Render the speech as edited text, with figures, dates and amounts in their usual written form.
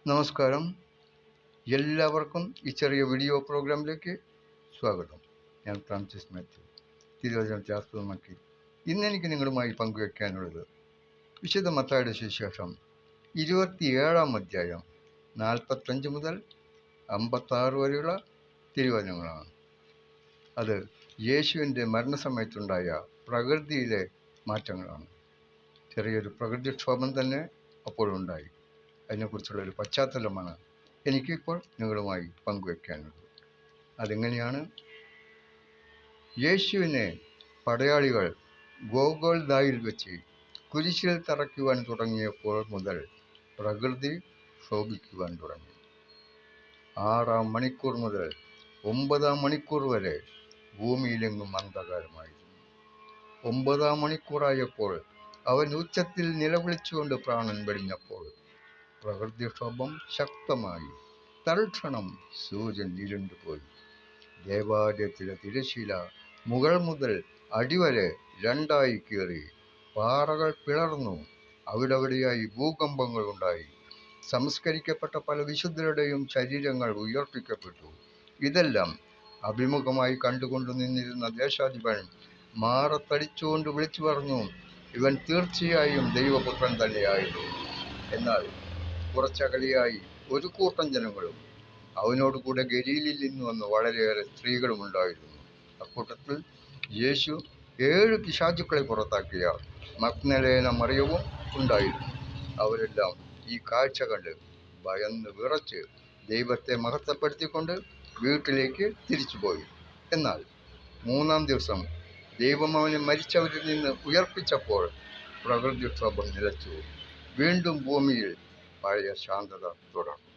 നമസ്കാരം. എല്ലാവർക്കും ഈ ചെറിയ വീഡിയോ പ്രോഗ്രാമിലേക്ക് സ്വാഗതം. ഞാൻ ഫ്രാൻസിസ് മാത്യു, തിരുവചനത്തെ ആസ്പദമാക്കി ഇന്നെനിക്ക് നിങ്ങളുമായി പങ്കുവയ്ക്കാനുള്ളത് വിശുദ്ധ മത്തായിയുടെ സുവിശേഷം 27-ാം അധ്യായം 45 മുതൽ 56 വരെയുള്ള തിരുവചനങ്ങളാണ്. അത് യേശുവിൻ്റെ മരണസമയത്തുണ്ടായ പ്രകൃതിയിലെ മാറ്റങ്ങളാണ്. ചെറിയൊരു പ്രകൃതിക്ഷോഭം തന്നെ അപ്പോഴുണ്ടായി. അതിനെക്കുറിച്ചുള്ള ഒരു പശ്ചാത്തലമാണ് എനിക്കിപ്പോൾ നിങ്ങളുമായി പങ്കുവയ്ക്കാനുള്ളത്. അതെങ്ങനെയാണ്? യേശുവിനെ പടയാളികൾ ഗോഗോൽദായിൽ വെച്ച് കുരിശിൽ തറയ്ക്കുവാൻ തുടങ്ങിയപ്പോൾ മുതൽ പ്രകൃതി ക്ഷോഭിക്കുവാൻ തുടങ്ങി. 6-ാം മണിക്കൂർ മുതൽ 9-ാം മണിക്കൂർ വരെ ഭൂമിയിലെങ്ങും അന്ധകാരമായിരുന്നു. 9-ാം മണിക്കൂറായപ്പോൾ അവൻ ഉച്ചത്തിൽ നിലവിളിച്ചുകൊണ്ട് പ്രാണൻ വെടിഞ്ഞപ്പോൾ പ്രകൃതിക്ഷോഭം ശക്തമായി. തൽക്ഷണം സൂര്യൻ ഇരുണ്ടുപോയി. ദേവാലയത്തിലെ തിരശ്ശീല മുകൾ മുതൽ അടിവരെ 2ആയി കീറി. പാറകൾ പിളർന്നു. അവിടെയായി ഭൂകമ്പങ്ങൾ ഉണ്ടായി. സംസ്കരിക്കപ്പെട്ട പല വിശുദ്ധരുടെയും ശരീരങ്ങൾ ഉയർപ്പിക്കപ്പെട്ടു. ഇതെല്ലാം അഭിമുഖമായി കണ്ടുകൊണ്ടു നിന്നിരുന്ന ദേശാധിപൻ മാറത്തടിച്ചുകൊണ്ട് വിളിച്ചു പറഞ്ഞു, ഇവൻ തീർച്ചയായും ദൈവപുത്രൻ തന്നെയായിരുന്നു. എന്നാൽ കുറച്ചകലെയായി ഒരു കൂട്ടം ജനങ്ങളും അവനോടുകൂടെ ഗലീലയിൽ നിന്ന് വന്ന് വളരെയേറെ സ്ത്രീകളും ഉണ്ടായിരുന്നു. അക്കൂട്ടത്തിൽ യേശു 7 പിശാചുക്കളെ പുറത്താക്കിയ മഗ്ദലേന മറിയവും ഉണ്ടായിരുന്നു. അവരെല്ലാം ഈ കാഴ്ച കണ്ട് ഭയന്ന് വിറച്ച് ദൈവത്തെ മഹത്വപ്പെടുത്തിക്കൊണ്ട് വീട്ടിലേക്ക് തിരിച്ചുപോയി. എന്നാൽ 3-ാം ദിവസം ദൈവം അവനെ മരിച്ചവരിൽ നിന്ന് ഉയർപ്പിച്ചപ്പോൾ പ്രകൃതിക്ഷോഭം നിലച്ചു. വീണ്ടും ഭൂമിയിൽ പഴയ ശാന്തത തുടർന്നു.